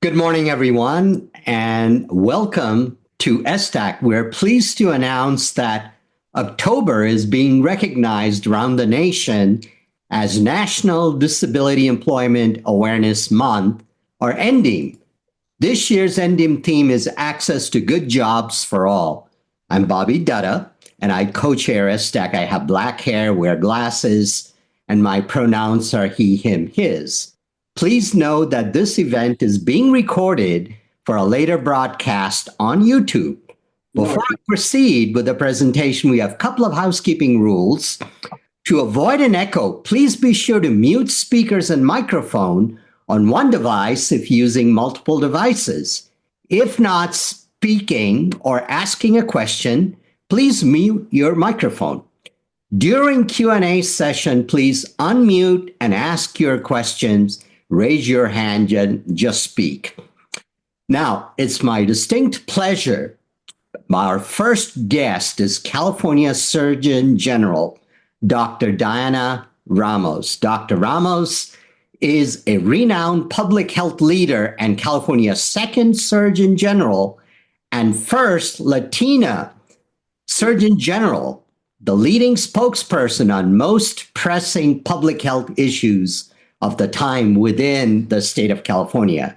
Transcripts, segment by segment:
Good morning, everyone, and welcome to SDAC. We're pleased to announce that October is being recognized around the nation as National Disability Employment Awareness Month, or NDEAM. This year's NDEAM theme is Access to Good Jobs for All. I'm Bobby Dutta, and I co-chair SDAC. I have black hair, wear glasses, and my pronouns are he, him, his. Please know that this event is being recorded for a later broadcast on YouTube. Before I proceed with the presentation, we have a couple of housekeeping rules. To avoid an echo, please be sure to mute speakers and microphone on one device if using multiple devices. If not speaking or asking a question, please mute your microphone. During Q&A session, please unmute and ask your questions. Raise your hand and just speak. Now, it's my distinct pleasure. Our first guest is California Surgeon General, Dr. Diana Ramos. Dr. Ramos is a renowned public health leader and California's second Surgeon General and first Latina Surgeon General, the leading spokesperson on most pressing public health issues of the time within the state of California.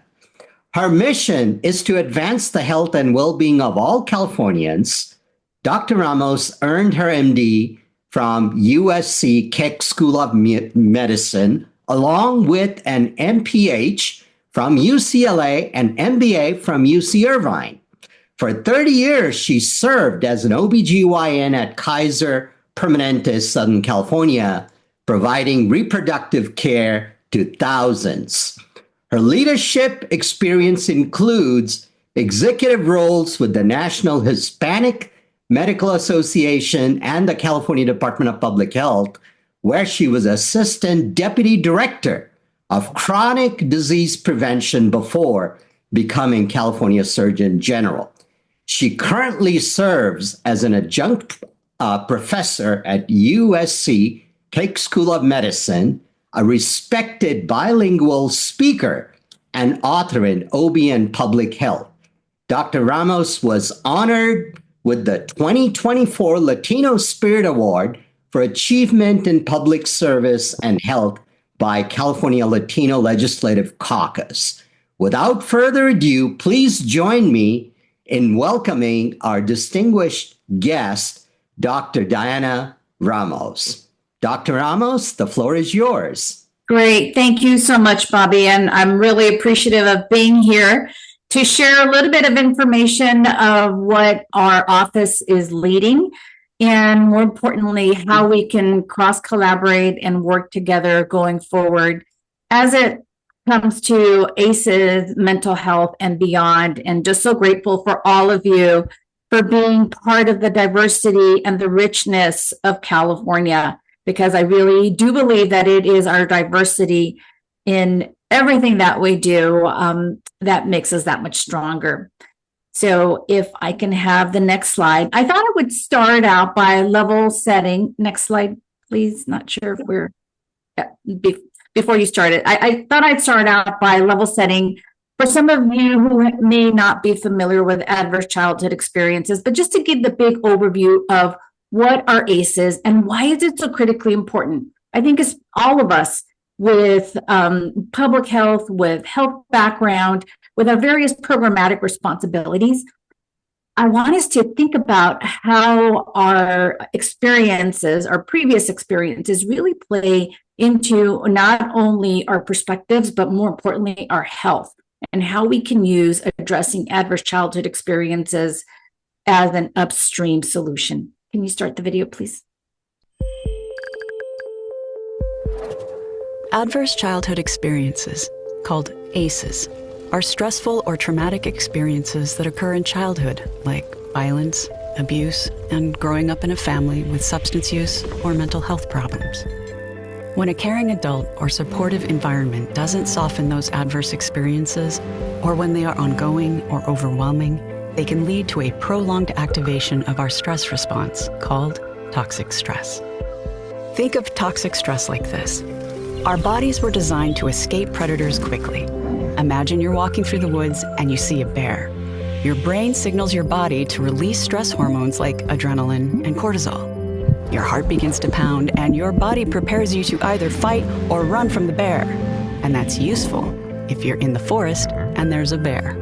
Her mission is to advance the health and well-being of all Californians. Dr. Ramos earned her MD from USC Keck School of Medicine, along with an MPH from UCLA and MBA from UC Irvine. For 30 years, she served as an OBGYN at Kaiser Permanente, Southern California, providing reproductive care to thousands. Her leadership experience includes executive roles with the National Hispanic Medical Association and the California Department of Public Health, where she was Assistant Deputy Director of Chronic Disease Prevention before becoming California Surgeon General. She currently serves as an adjunct professor at USC Keck School of Medicine, a respected bilingual speaker and author in OB and public health. Dr. Ramos was honored with the 2024 Latino Spirit Award for Achievement in Public Service and Health by California Latino Legislative Caucus. Without further ado, please join me in welcoming our distinguished guest, Dr. Diana Ramos. Dr. Ramos, the floor is yours. Great. Thank you so much, Bobby. And I'm really appreciative of being here to share a little bit of information of what our office is leading, and more importantly, how we can cross-collaborate and work together going forward as it comes to ACEs, mental health, and beyond. And just so grateful for all of you for being part of the diversity and the richness of California, because I really do believe that it is our diversity in everything that we do that makes us that much stronger. So if I can have the next slide. I thought I would start out by level setting. Next slide, please. Not sure if we're, before you started. I thought I'd start out by level setting for some of you who may not be familiar with adverse childhood experiences, but just to give the big overview of what are ACEs and why is it so critically important? I think it's all of us with public health, with health background, with our various programmatic responsibilities. I want us to think about how our experiences, our previous experiences, really play into not only our perspectives, but more importantly, our health, and how we can use addressing adverse childhood experiences as an upstream solution. Can you start the video, please? Adverse childhood experiences, called ACEs, are stressful or traumatic experiences that occur in childhood, like violence, abuse, and growing up in a family with substance use or mental health problems. When a caring adult or supportive environment doesn't soften those adverse experiences, or when they are ongoing or overwhelming, they can lead to a prolonged activation of our stress response called toxic stress. Think of toxic stress like this. Our bodies were designed to escape predators quickly. Imagine you're walking through the woods and you see a bear. Your brain signals your body to release stress hormones like adrenaline and cortisol. Your heart begins to pound and your body prepares you to either fight or run from the bear. And that's useful if you're in the forest and there's a bear.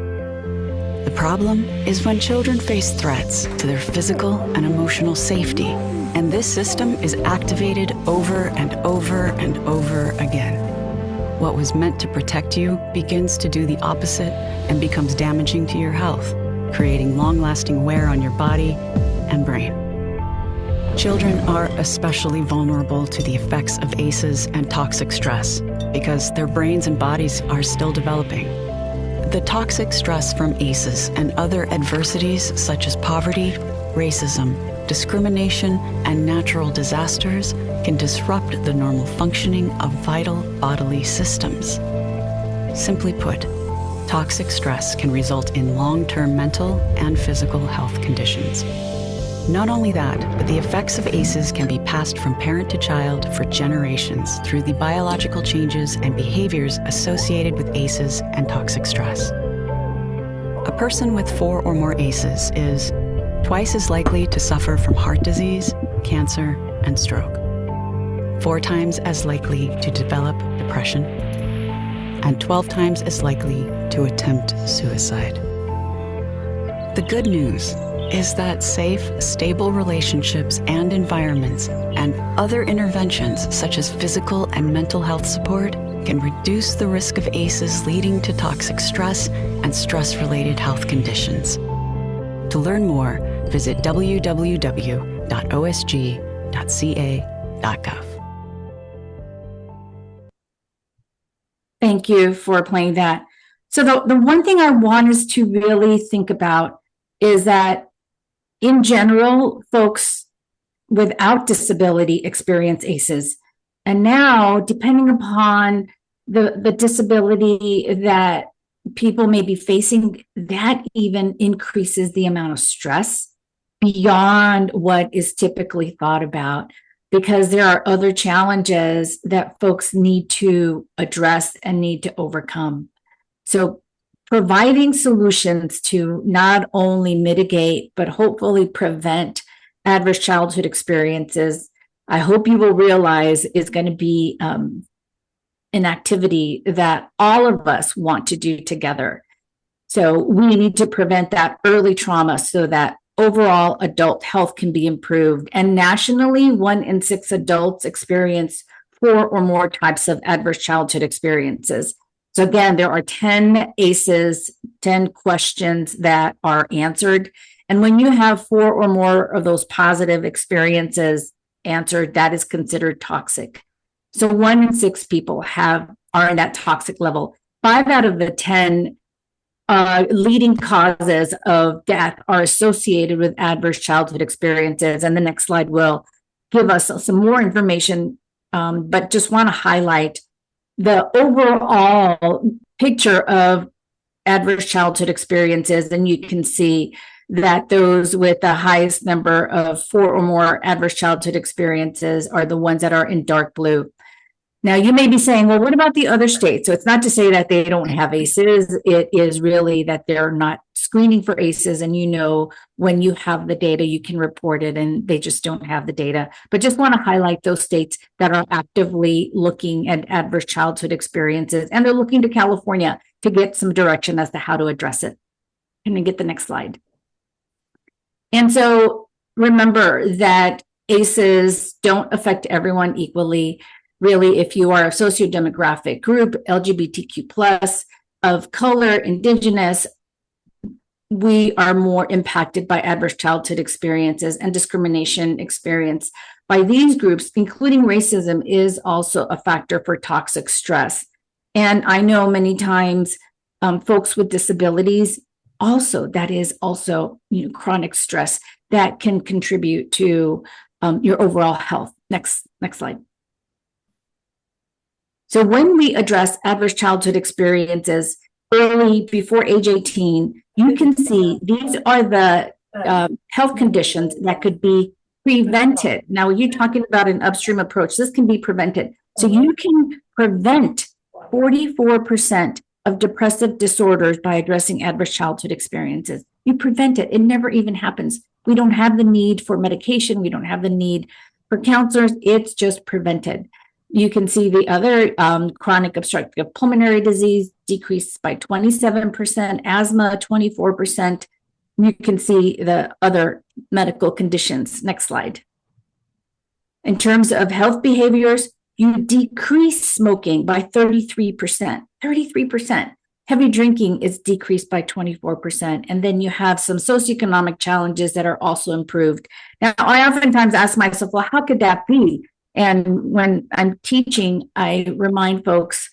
The problem is when children face threats to their physical and emotional safety, and this system is activated over and over and over again. What was meant to protect you begins to do the opposite and becomes damaging to your health, creating long-lasting wear on your body and brain. Children are especially vulnerable to the effects of ACEs and toxic stress because their brains and bodies are still developing. The toxic stress from ACEs and other adversities such as poverty, racism, discrimination, and natural disasters can disrupt the normal functioning of vital bodily systems. Simply put, toxic stress can result in long-term mental and physical health conditions. Not only that, but the effects of ACEs can be passed from parent to child for generations through the biological changes and behaviors associated with ACEs and toxic stress. A person with 4 or more ACEs is twice as likely to suffer from heart disease, cancer, and stroke, 4 times as likely to develop depression, and 12 times as likely to attempt suicide. The good news is that safe, stable relationships and environments and other interventions such as physical and mental health support can reduce the risk of ACEs leading to toxic stress and stress-related health conditions. To learn more, visit www.osg.ca.gov. Thank you for playing that. So the one thing I want us to really think about is that in general, folks without disability experience ACEs. And now, depending upon the disability that people may be facing, that even increases the amount of stress beyond what is typically thought about, because there are other challenges that folks need to address and need to overcome. So providing solutions to not only mitigate, but hopefully prevent adverse childhood experiences, I hope you will realize is going to be an activity that all of us want to do together. So we need to prevent that early trauma so that overall adult health can be improved. And nationally, 1 in 6 adults experience 4 or more types of adverse childhood experiences. So again, there are 10 ACEs, 10 questions that are answered. And when you have 4 or more of those positive experiences answered, that is considered toxic. So 1 in 6 people are in that toxic level. 5 out of the 10 leading causes of death are associated with adverse childhood experiences. And the next slide will give us some more information, but just want to highlight the overall picture of adverse childhood experiences. And you can see that those with the highest number of 4 or more adverse childhood experiences are the ones that are in dark blue. Now, you may be saying, well, what about the other states? So it's not to say that they don't have ACEs. It is really that they're not screening for ACEs. And when you have the data, you can report it, and they just don't have the data. But just want to highlight those states that are actively looking at adverse childhood experiences. And they're looking to California to get some direction as to how to address it. Can we get the next slide? And so remember that ACEs don't affect everyone equally. Really, if you are a sociodemographic group, LGBTQ+, of color, indigenous, we are more impacted by adverse childhood experiences and discrimination experienced by these groups, including racism, is also a factor for toxic stress. And I know many times folks with disabilities that is also chronic stress that can contribute to your overall health. Next slide. So when we address adverse childhood experiences early, before age 18, you can see these are the health conditions that could be prevented. Now, you're talking about an upstream approach. This can be prevented. So you can prevent 44% of depressive disorders by addressing adverse childhood experiences. You prevent it. It never even happens. We don't have the need for medication. We don't have the need for counselors. It's just prevented. You can see the other chronic obstructive pulmonary disease decreased by 27%, asthma 24%. You can see the other medical conditions. Next slide. In terms of health behaviors, you decrease smoking by 33%. 33%. Heavy drinking is decreased by 24%. And then you have some socioeconomic challenges that are also improved. Now, I oftentimes ask myself, well, how could that be? And when I'm teaching, I remind folks,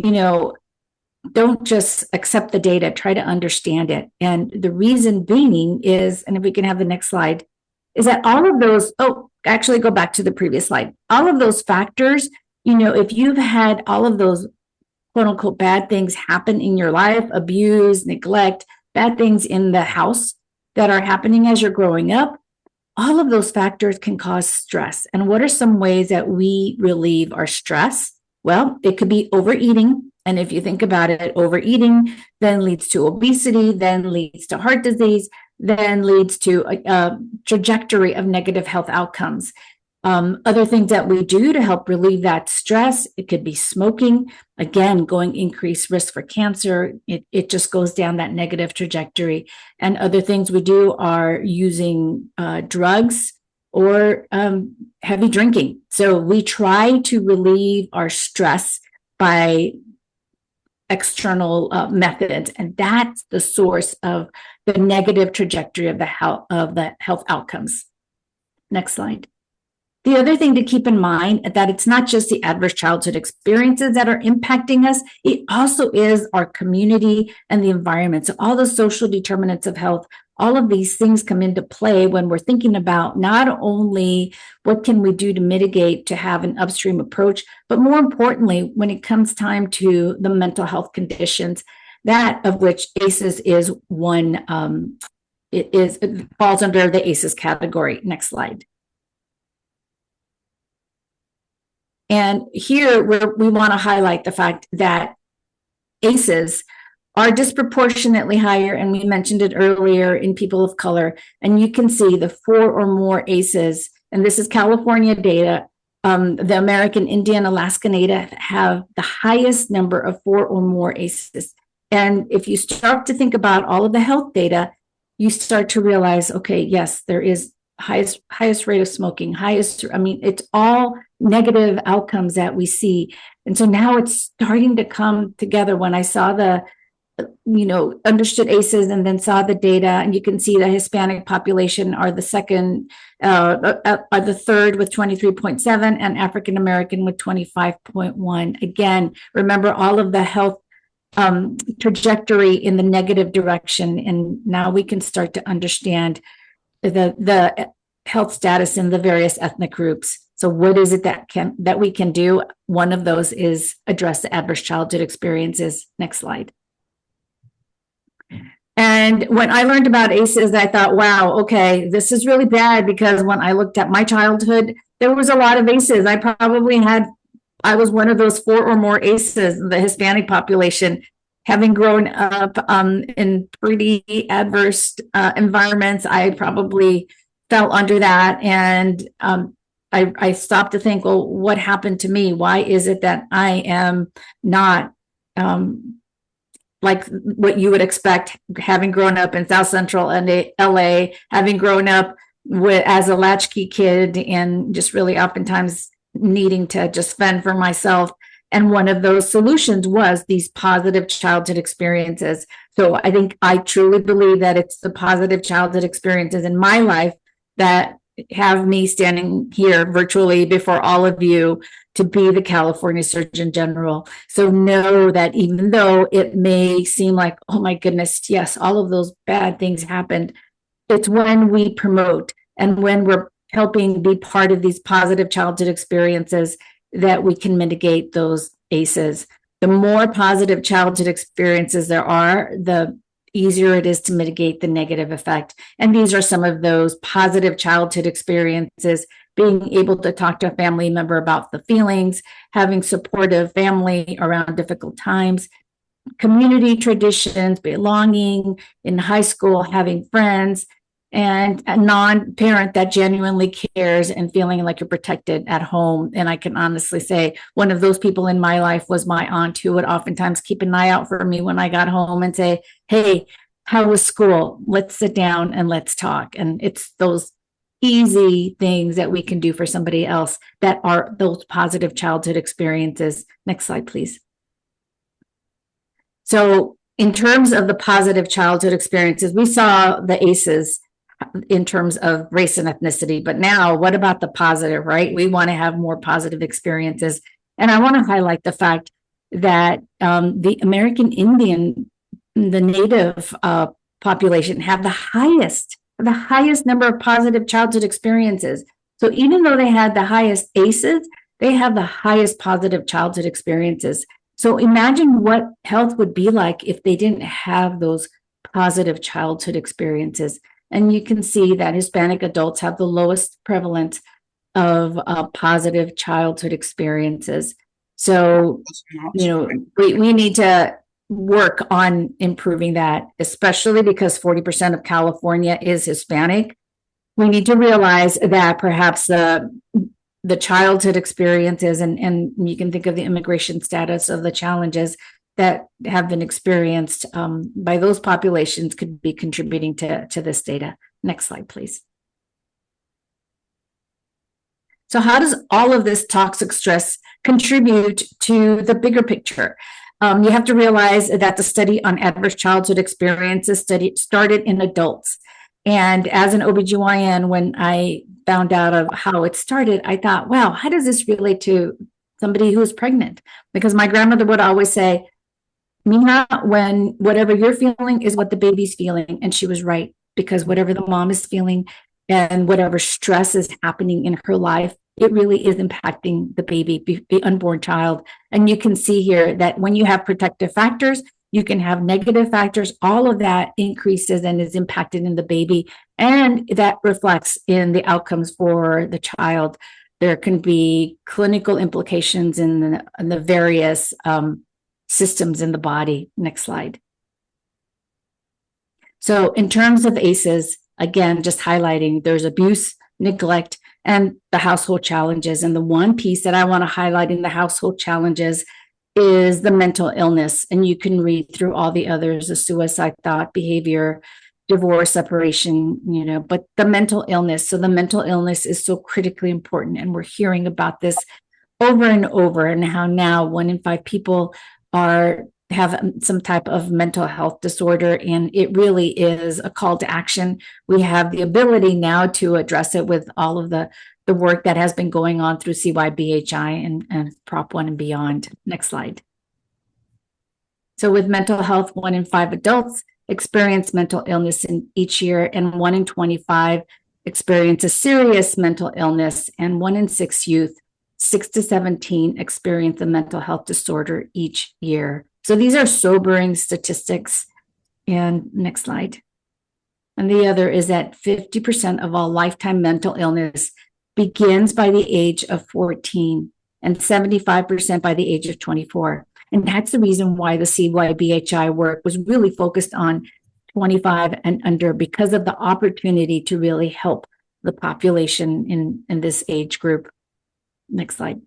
don't just accept the data, try to understand it. And the reason being is, and if we can have the next slide, is that all of those, actually go back to the previous slide. All of those factors, if you've had all of those quote unquote bad things happen in your life, abuse, neglect, bad things in the house that are happening as you're growing up, all of those factors can cause stress. And what are some ways that we relieve our stress? Well, it could be overeating. And if you think about it, overeating then leads to obesity, then leads to heart disease, then leads to a trajectory of negative health outcomes. Other things that we do to help relieve that stress, it could be smoking, again, going increased risk for cancer. It just goes down that negative trajectory. And other things we do are using drugs or heavy drinking. So we try to relieve our stress by external methods, and that's the source of the negative trajectory of the health outcomes. Next slide. The other thing to keep in mind that it's not just the adverse childhood experiences that are impacting us, it also is our community and the environment. So all the social determinants of health, all of these things come into play when we're thinking about not only what can we do to mitigate, to have an upstream approach, but more importantly, when it comes time to the mental health conditions, that of which ACEs is one, it falls under the ACEs category. Next slide. And here we want to highlight the fact that ACEs are disproportionately higher, and we mentioned it earlier, in people of color. And you can see the 4 or more ACEs, and this is California data. The American Indian, Alaska Native have the highest number of 4 or more ACEs. And if you start to think about all of the health data, you start to realize, okay, yes, there is highest rate of smoking, it's all negative outcomes that we see. And so now it's starting to come together. When I saw understood ACEs and then saw the data, and you can see the Hispanic population are the second, are the third with 23.7, and African American with 25.1. Again, remember all of the health trajectory in the negative direction, and now we can start to understand the health status in the various ethnic groups. So what is it that we can do? One of those is address the adverse childhood experiences. Next slide. And when I learned about ACEs, I thought, wow, okay, this is really bad, because when I looked at my childhood, there was a lot of ACEs. I was one of those 4 or more ACEs, the Hispanic population, having grown up in pretty adverse environments. I probably fell under that. And I stopped to think, well, what happened to me? Why is it that I am not like what you would expect, having grown up in South Central and LA, having grown up as a latchkey kid, and just really oftentimes needing to just fend for myself. And one of those solutions was these positive childhood experiences. So I truly believe that it's the positive childhood experiences in my life that have me standing here virtually before all of you to be the California Surgeon General. So know that even though it may seem like, oh my goodness, yes, all of those bad things happened, it's when we promote and when we're helping be part of these positive childhood experiences that we can mitigate those ACEs. The more positive childhood experiences there are, the easier it is to mitigate the negative effect. And these are some of those positive childhood experiences: being able to talk to a family member about the feelings, having supportive family around difficult times, community traditions, belonging in high school, having friends, and a non-parent that genuinely cares and feeling like you're protected at home. And I can honestly say one of those people in my life was my aunt, who would oftentimes keep an eye out for me when I got home and say, hey, how was school? Let's sit down and let's talk. And it's those easy things that we can do for somebody else that are those positive childhood experiences. Next slide, please. So in terms of the positive childhood experiences, we saw the ACEs in terms of race and ethnicity, but now what about the positive, right? We want to have more positive experiences. And I want to highlight the fact that the American Indian, the Native population, have the highest number of positive childhood experiences. So even though they had the highest ACEs, they have the highest positive childhood experiences. So imagine what health would be like if they didn't have those positive childhood experiences. And you can see that Hispanic adults have the lowest prevalence of positive childhood experiences. So, we need to work on improving that, especially because 40% of California is Hispanic. We need to realize that perhaps the childhood experiences, and you can think of the immigration status of the challenges that have been experienced by those populations, could be contributing to this data. Next slide, please. So how does all of this toxic stress contribute to the bigger picture? You have to realize that the study on adverse childhood experiences started in adults. And as an OBGYN, when I found out of how it started, I thought, wow, how does this relate to somebody who is pregnant? Because my grandmother would always say, Mija, when whatever you're feeling is what the baby's feeling. And she was right, because whatever the mom is feeling and whatever stress is happening in her life, it really is impacting the baby, the unborn child. And you can see here that when you have protective factors, you can have negative factors. All of that increases and is impacted in the baby. And that reflects in the outcomes for the child. There can be clinical implications in the various systems in the body. Next slide. So in terms of ACEs, again, just highlighting, there's abuse, neglect, and the household challenges. And the one piece that I want to highlight in the household challenges is the mental illness. And you can read through all the others, the suicide thought, behavior, divorce, separation, but the mental illness. So the mental illness is so critically important. And we're hearing about this over and over, and how now 1 in 5 people have some type of mental health disorder, and it really is a call to action. We have the ability now to address it with all of the work that has been going on through CYBHI and Prop 1 and beyond. Next slide. So with mental health, 1 in 5 adults experience mental illness in each year, and 1 in 25 experience a serious mental illness, and 1 in 6 youth, 6 to 17, experience a mental health disorder each year. So these are sobering statistics. And next slide. And the other is that 50% of all lifetime mental illness begins by the age of 14 and 75% by the age of 24. And that's the reason why the CYBHI work was really focused on 25 and under, because of the opportunity to really help the population in this age group. Next slide.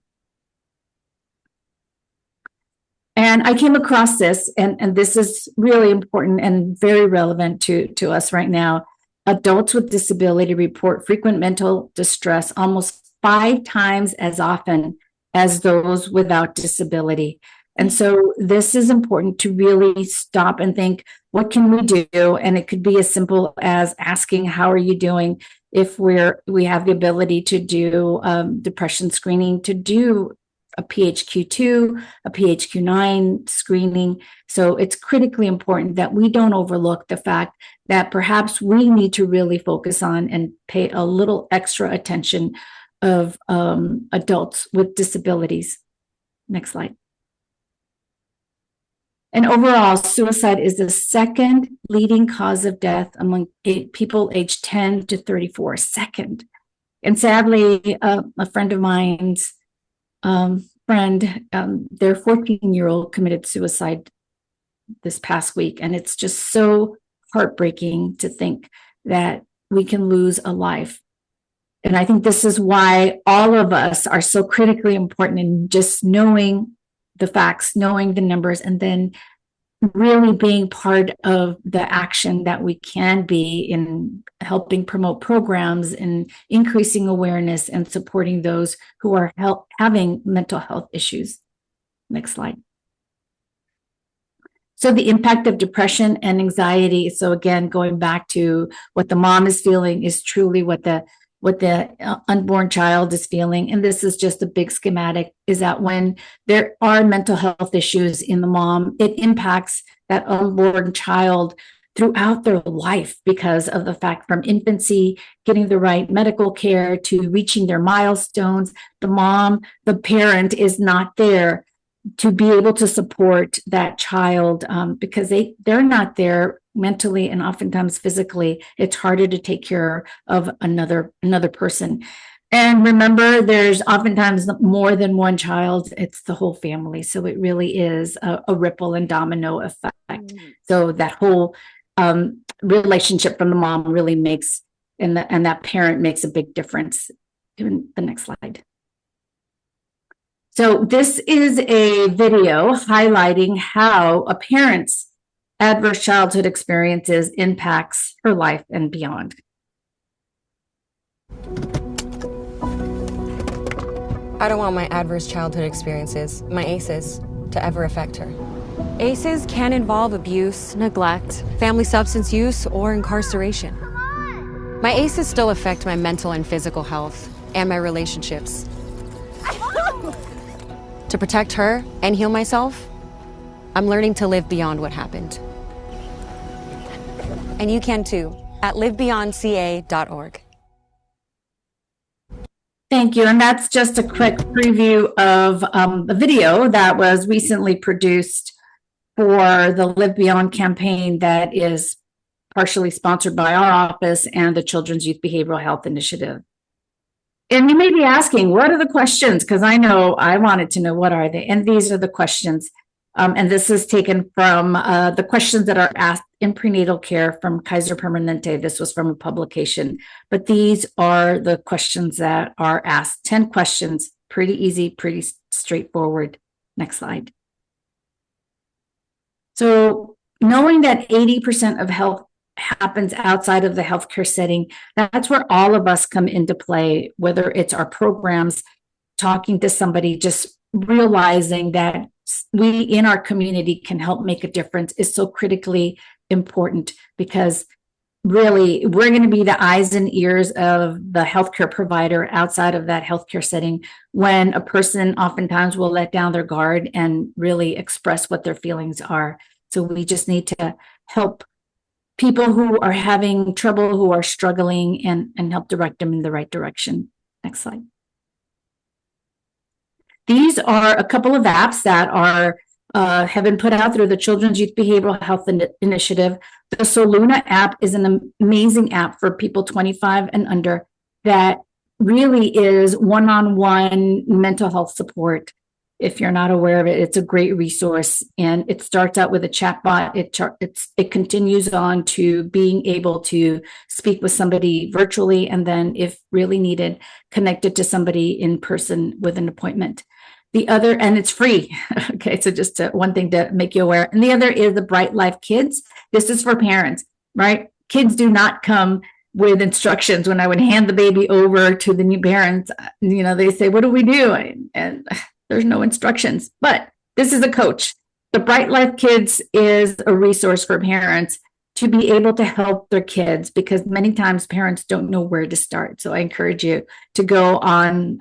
And I came across this, and this is really important and very relevant to us right now. Adults with disability report frequent mental distress almost 5 times as often as those without disability. And so this is important to really stop and think, what can we do? And it could be as simple as asking, how are you doing? If we have the ability to do depression screening, to do a PHQ-2, a PHQ-9 screening. So it's critically important that we don't overlook the fact that perhaps we need to really focus on and pay a little extra attention of adults with disabilities. Next slide. And overall, suicide is the second leading cause of death among people aged 10 to 34, second. And sadly, a friend of mine's their 14-year-old committed suicide this past week, and it's just so heartbreaking to think that we can lose a life. And I think this is why all of us are so critically important in just knowing the facts, knowing the numbers, and then really being part of the action that we can be in helping promote programs and increasing awareness and supporting those who are having mental health issues. Next slide. So the impact of depression and anxiety. So again, going back to what the mom is feeling is truly what the unborn child is feeling. And this is just a big schematic, is that when there are mental health issues in the mom, it impacts that unborn child throughout their life because of the fact from infancy, getting the right medical care to reaching their milestones. The mom, the parent is not there to be able to support that child because they're not there mentally and oftentimes physically. It's harder to take care of another person. And remember, there's oftentimes more than one child. It's the whole family. So it really is a ripple and domino effect. So that whole relationship from the mom really makes, and that parent makes a big difference. In the next slide. So this is a video highlighting how a parent's adverse childhood experiences impacts her life and beyond. I don't want my adverse childhood experiences, my ACEs, to ever affect her. ACEs can involve abuse, neglect, family substance use, or incarceration. My ACEs still affect my mental and physical health and my relationships. To protect her and heal myself, I'm learning to live beyond what happened. And you can too, at livebeyondca.org. Thank you. And that's just a quick preview of a video that was recently produced for the Live Beyond campaign that is partially sponsored by our office and the Children's Youth Behavioral Health Initiative. And you may be asking, what are the questions? Because I know I wanted to know, what are they? And these are the questions. And this is taken from the questions that are asked in prenatal care from Kaiser Permanente. This was from a publication. But these are the questions that are asked. 10 questions, pretty easy, pretty straightforward. Next slide. So knowing that 80% of health happens outside of the healthcare setting, that's where all of us come into play, whether it's our programs, talking to somebody, just realizing that we in our community can help make a difference is so critically important, because really we're going to be the eyes and ears of the healthcare provider outside of that healthcare setting when a person oftentimes will let down their guard and really express what their feelings are. So we just need to help people who are having trouble, who are struggling, and help direct them in the right direction. Next slide. These are a couple of apps that are have been put out through the Children's Youth Behavioral Health Initiative. The Soluna app is an amazing app for people 25 and under that really is one-on-one mental health support. If you're not aware of it, it's a great resource, and it starts out with a chatbot. It continues on to being able to speak with somebody virtually, and then, if really needed, connected to somebody in person with an appointment. The other, and it's free. Okay, so just one thing to make you aware. And the other is the Bright Life Kids. This is for parents, right? Kids do not come with instructions. When I would hand the baby over to the new parents, they say, "What do we do?" And there's no instructions, but this is a coach. The Bright Life Kids is a resource for parents to be able to help their kids, because many times parents don't know where to start. So I encourage you to go on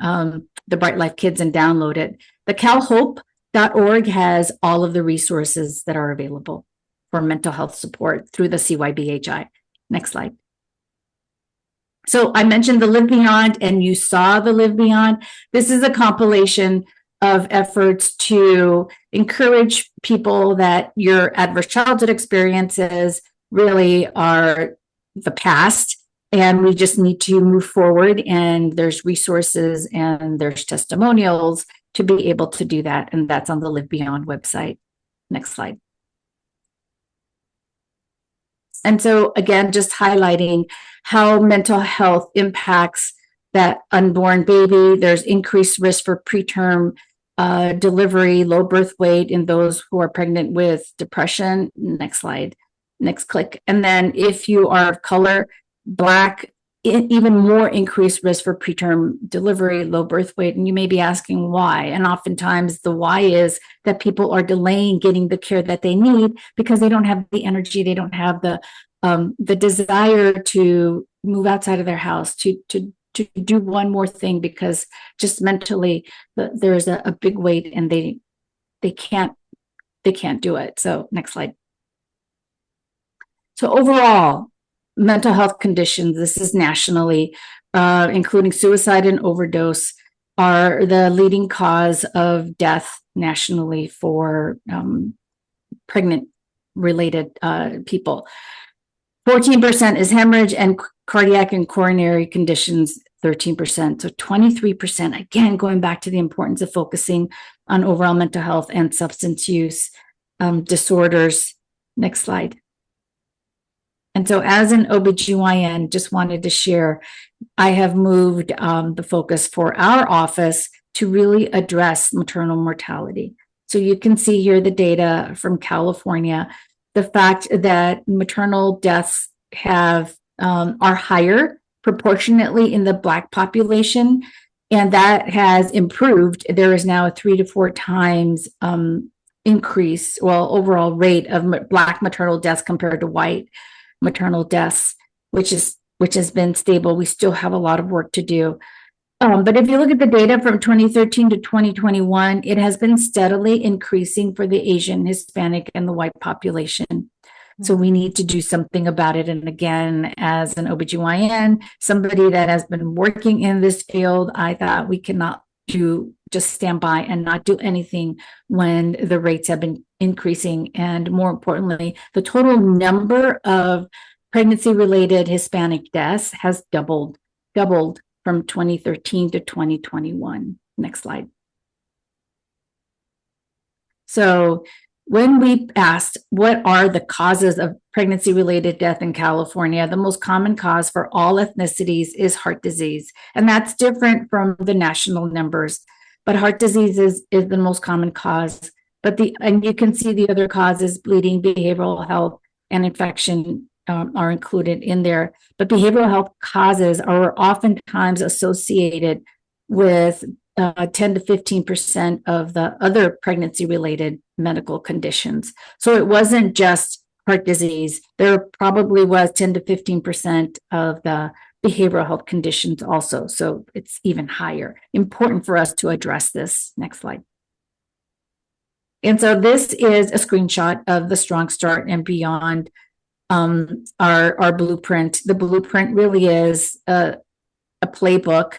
the Bright Life Kids and download it. The calhope.org has all of the resources that are available for mental health support through the CYBHI. Next slide. So I mentioned the Live Beyond, and you saw the Live Beyond. This is a compilation of efforts to encourage people that your adverse childhood experiences really are the past, and we just need to move forward, and there's resources and there's testimonials to be able to do that, and that's on the Live Beyond website. Next slide. And so again, just highlighting how mental health impacts that unborn baby. There's increased risk for preterm delivery, low birth weight in those who are pregnant with depression. Next slide, next click. And then if you are of color, Black, even more increased risk for preterm delivery, low birth weight. And you may be asking why. And oftentimes the why is that people are delaying getting the care that they need because they don't have the energy, they don't have the desire to move outside of their house, to do one more thing, because just mentally there's a big weight and they can't do it. So next slide. So overall, mental health conditions, this is nationally, including suicide and overdose, are the leading cause of death nationally for pregnant related people. 14% is hemorrhage, and cardiac and coronary conditions, 13%. So 23%, again, going back to the importance of focusing on overall mental health and substance use disorders. Next slide. And so as an OBGYN, just wanted to share, I have moved the focus for our office to really address maternal mortality. So you can see here the data from California, the fact that maternal deaths are higher proportionately in the Black population, and that has improved. There is now a 3 to 4 times increase, overall rate of Black maternal deaths compared to white maternal deaths, which has been stable. We still have a lot of work to do. But if you look at the data from 2013 to 2021, it has been steadily increasing for the Asian, Hispanic, and the white population. So we need to do something about it. And again, as an OBGYN, somebody that has been working in this field, I thought we cannot just stand by and not do anything when the rates have been increasing. And more importantly, the total number of pregnancy-related Hispanic deaths has doubled from 2013 to 2021. Next slide. So when we asked what are the causes of pregnancy-related death in California, the most common cause for all ethnicities is heart disease. And that's different from the national numbers. But heart disease is the most common cause. And you can see the other causes, bleeding, behavioral health, and infection are included in there. But behavioral health causes are oftentimes associated with 10 to 15% of the other pregnancy-related medical conditions. So it wasn't just heart disease. There probably was 10 to 15% of the behavioral health conditions also. So it's even higher. Important for us to address this. Next slide. And so this is a screenshot of the Strong Start and Beyond, our blueprint. The blueprint really is a playbook,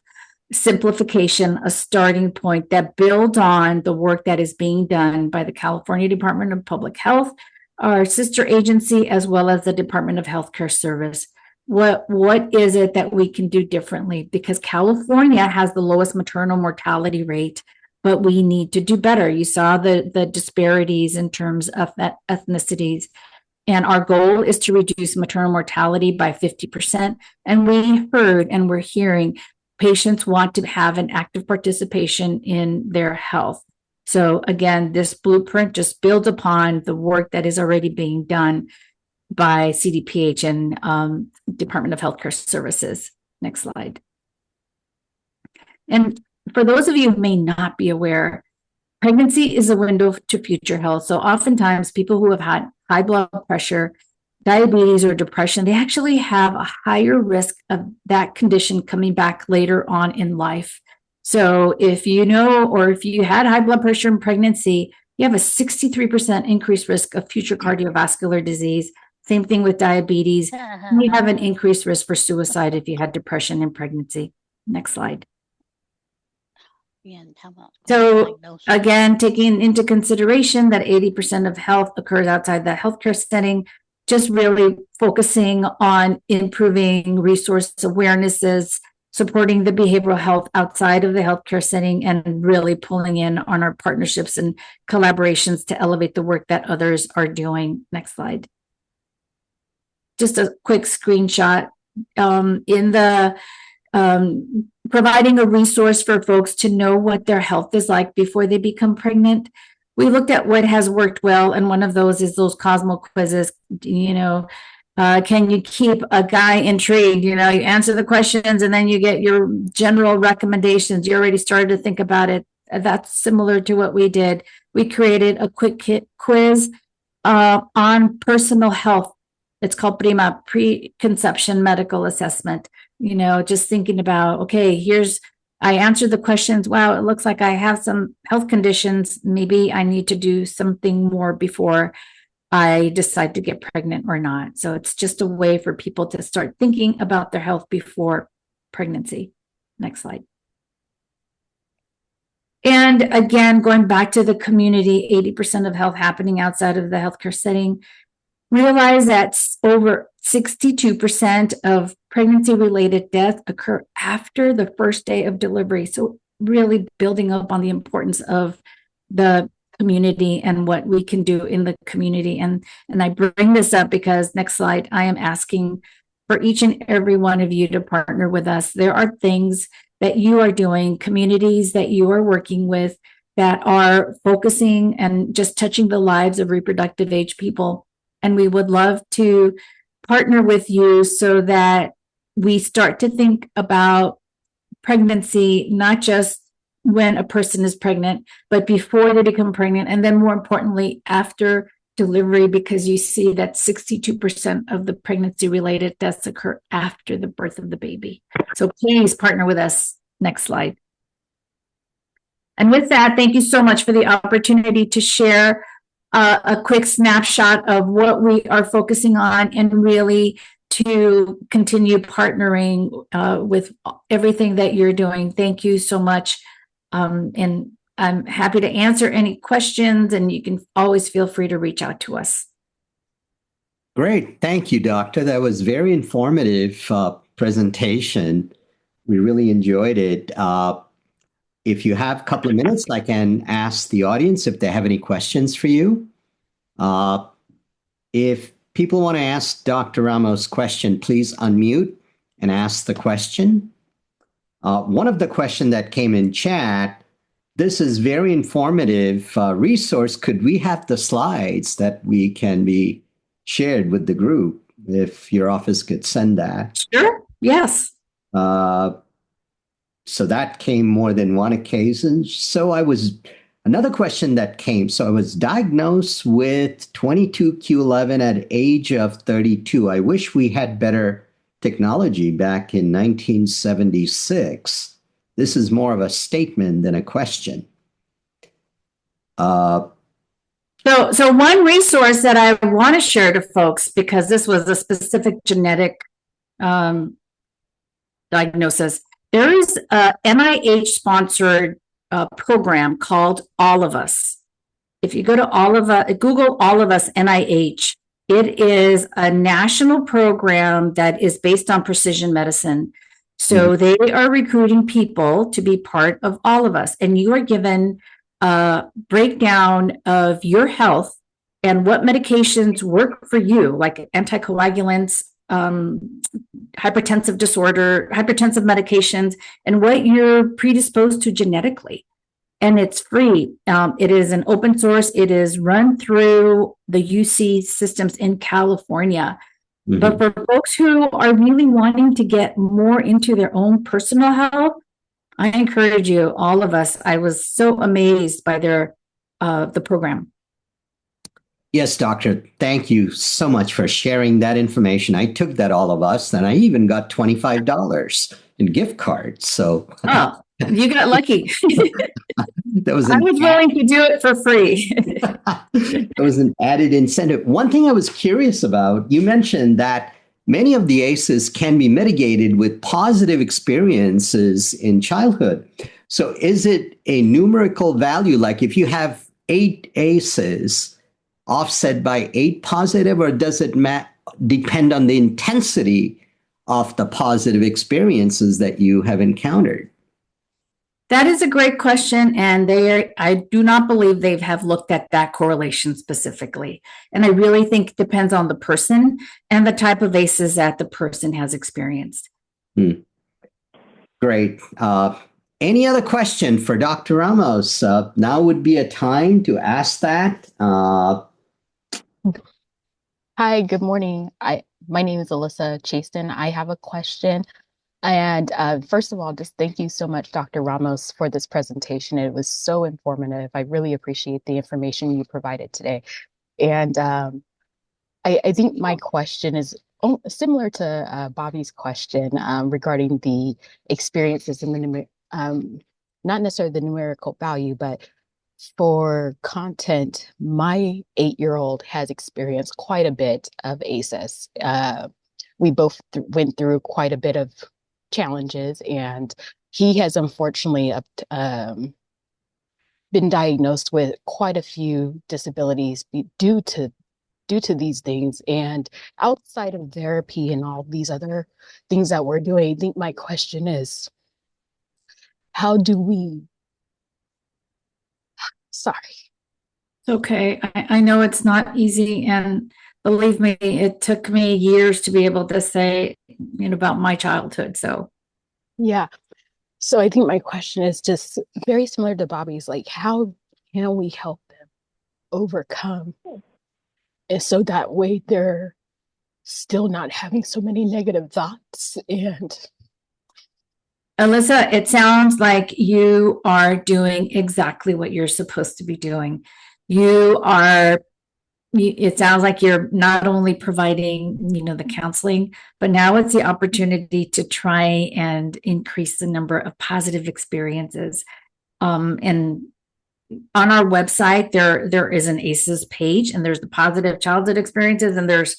simplification, a starting point that builds on the work that is being done by the California Department of Public Health, our sister agency, as well as the Department of Healthcare Service. What is it that we can do differently? Because California has the lowest maternal mortality rate, but we need to do better. You saw the disparities in terms of ethnicities. And our goal is to reduce maternal mortality by 50%. And we heard and we're hearing patients want to have an active participation in their health. So again, this blueprint just builds upon the work that is already being done by CDPH and Department of Healthcare Services. Next slide. And for those of you who may not be aware, pregnancy is a window to future health. So oftentimes people who have had high blood pressure, diabetes, or depression, they actually have a higher risk of that condition coming back later on in life. So if you know, or if you had high blood pressure in pregnancy, you have a 63% increased risk of future cardiovascular disease. Same thing with diabetes. You have an increased risk for suicide if you had depression in pregnancy. Next slide. So again, taking into consideration that 80% of health occurs outside the healthcare setting, just really focusing on improving resource awarenesses, supporting the behavioral health outside of the healthcare setting, and really pulling in on our partnerships and collaborations to elevate the work that others are doing. Next slide. just a quick screenshot in the providing a resource for folks to know what their health is like before they become pregnant. We looked at what has worked well, and one of those is those Cosmo quizzes. Can you keep a guy intrigued? You answer the questions and then you get your general recommendations. You already started to think about it. That's similar to what we did. We created a quick quiz on personal health. It's called PRIMA, Preconception Medical Assessment. Just thinking about, okay, I answered the questions. Wow, it looks like I have some health conditions. Maybe I need to do something more before I decide to get pregnant or not. So it's just a way for people to start thinking about their health before pregnancy. Next slide. And again, going back to the community, 80% of health happening outside of the healthcare setting. Realize that over 62% of pregnancy-related deaths occur after the first day of delivery. So really building up on the importance of the community and what we can do in the community. And I bring this up because, next slide, I am asking for each and every one of you to partner with us. There are things that you are doing, communities that you are working with that are focusing and just touching the lives of reproductive age people. And we would love to partner with you so that we start to think about pregnancy, not just when a person is pregnant, but before they become pregnant. And then more importantly, after delivery, because you see that 62% of the pregnancy-related deaths occur after the birth of the baby. So please partner with us. Next slide. And with that, thank you so much for the opportunity to share a quick snapshot of what we are focusing on and really to continue partnering with everything that you're doing. Thank you so much. And I'm happy to answer any questions, and you can always feel free to reach out to us. Great. Thank you, Doctor. That was very informative presentation. We really enjoyed it. If you have a couple of minutes, I can ask the audience if they have any questions for you. If people want to ask Dr. Ramos a question, please unmute and ask the question. One of the questions that came in chat, this is very informative resource. Could we have the slides that we can be shared with the group if your office could send that? Sure. Yes. So that came more than one occasion. Another question that came. So I was diagnosed with 22q11 at age of 32. I wish we had better technology back in 1976. This is more of a statement than a question. So one resource that I want to share to folks, because this was a specific genetic diagnosis, there is a NIH-sponsored program called All of Us. If you go to Google All of Us NIH, it is a national program that is based on precision medicine. So they are recruiting people to be part of All of Us, and you are given a breakdown of your health and what medications work for you, like anticoagulants, hypertensive medications, and what you're predisposed to genetically. And it's free. It is an open source. It is run through the UC systems in California. Mm-hmm. But for folks who are really wanting to get more into their own personal health, I encourage you, All of Us. I was so amazed by the program. Yes, Doctor. Thank you so much for sharing that information. I took that All of Us, and I even got $25 in gift cards. So, you got lucky. I was willing to do it for free. It was an added incentive. One thing I was curious about, you mentioned that many of the ACEs can be mitigated with positive experiences in childhood. So is it a numerical value? Like if you have 8 ACEs offset by 8 positive, or does it depend on the intensity of the positive experiences that you have encountered? That is a great question, and I do not believe they have looked at that correlation specifically. And I really think it depends on the person and the type of ACEs that the person has experienced. Great. Any other question for Dr. Ramos? Now would be a time to ask that. Hi, good morning. My name is Alyssa Chaston. I have a question. And first of all, just thank you so much, Dr. Ramos, for this presentation. It was so informative. I really appreciate the information you provided today. And I think my question is similar to Bobby's question regarding the experiences in the not necessarily the numerical value, but for content, my 8-year-old has experienced quite a bit of ACEs. We both went through quite a bit of challenges, and he has unfortunately been diagnosed with quite a few disabilities due to these things. And outside of therapy and all these other things that we're doing, I think my question is, how do we sorry. Okay, I know it's not easy, and believe me, it took me years to be able to say, about my childhood. So, yeah. So I think my question is just very similar to Bobby's, like, how can we help them overcome? And so that way they're still not having so many negative thoughts. And Alyssa, it sounds like you are doing exactly what you're supposed to be doing. It sounds like you're not only providing, the counseling, but now it's the opportunity to try and increase the number of positive experiences. And on our website, there is an ACEs page, and there's the positive childhood experiences, and there's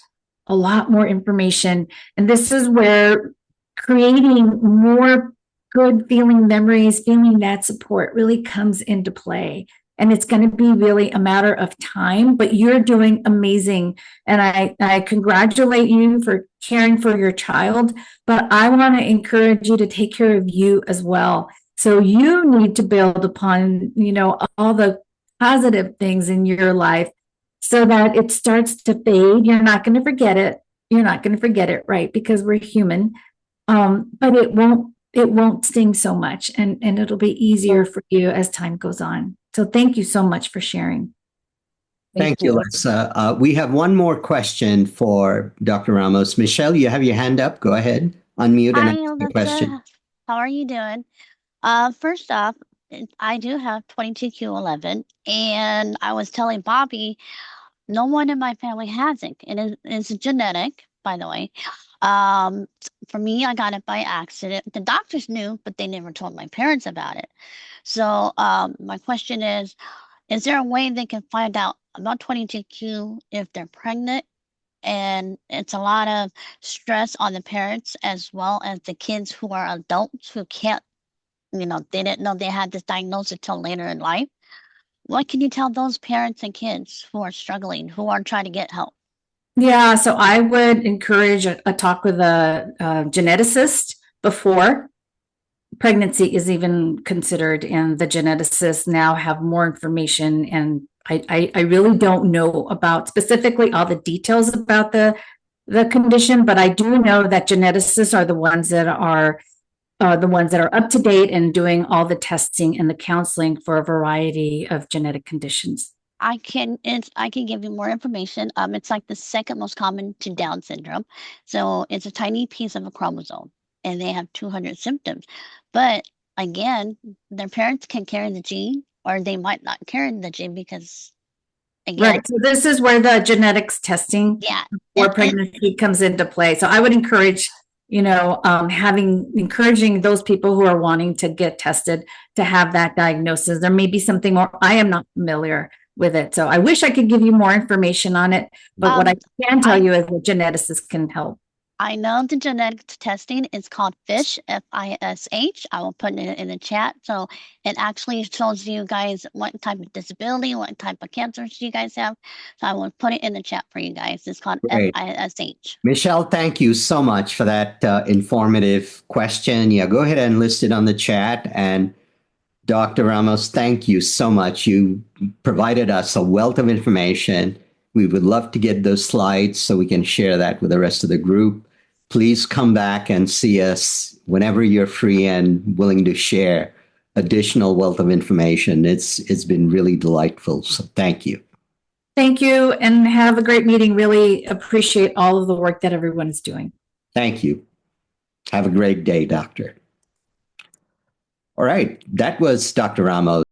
a lot more information. And this is where creating more good feeling memories, feeling that support really comes into play. And it's going to be really a matter of time, but you're doing amazing. And I congratulate you for caring for your child, but I want to encourage you to take care of you as well. So you need to build upon, all the positive things in your life so that it starts to fade. You're not going to forget it. You're not going to forget it, right? Because we're human. But it won't sting so much, and it'll be easier for you as time goes on. So thank you so much for sharing. Thank you, Lisa. We have one more question for Dr. Ramos. Michelle, you have your hand up. Go ahead, unmute and ask the question. How are you doing? First off, I do have 22q11, and I was telling Bobby, no one in my family has it. It's genetic, by the way. For me, I got it by accident. The doctors knew, but they never told my parents about it. So my question is there a way they can find out about 22q if they're pregnant? And it's a lot of stress on the parents as well as the kids who are adults who can't, they didn't know they had this diagnosis until later in life. What can you tell those parents and kids who are struggling, who are trying to get help? Yeah, so I would encourage a talk with a geneticist before pregnancy is even considered, and the geneticists now have more information. And I really don't know about specifically all the details about the condition, but I do know that geneticists are the ones that are up to date and doing all the testing and the counseling for a variety of genetic conditions. I can give you more information. It's like the second most common to Down syndrome. So it's a tiny piece of a chromosome, and they have 200 symptoms. But again, their parents can carry the gene, or they might not carry the gene because, again. Right. So this is where the genetics testing for pregnancy comes into play. So I would encourage, encouraging those people who are wanting to get tested to have that diagnosis. There may be something more. I am not familiar with it. So I wish I could give you more information on it, but what I can tell you is the geneticists can help. I know the genetic testing is called FISH, FISH. I will put it in the chat. So it actually shows you guys what type of disability, what type of cancers you guys have. So I will put it in the chat for you guys. It's called FISH. Michelle, thank you so much for that informative question. Yeah, go ahead and list it on the chat. And Dr. Ramos, thank you so much. You provided us a wealth of information. We would love to get those slides so we can share that with the rest of the group. Please come back and see us whenever you're free and willing to share additional wealth of information. It's been really delightful. So thank you. Thank you, and have a great meeting. Really appreciate all of the work that everyone is doing. Thank you. Have a great day, doctor. All right, that was Dr. Ramos.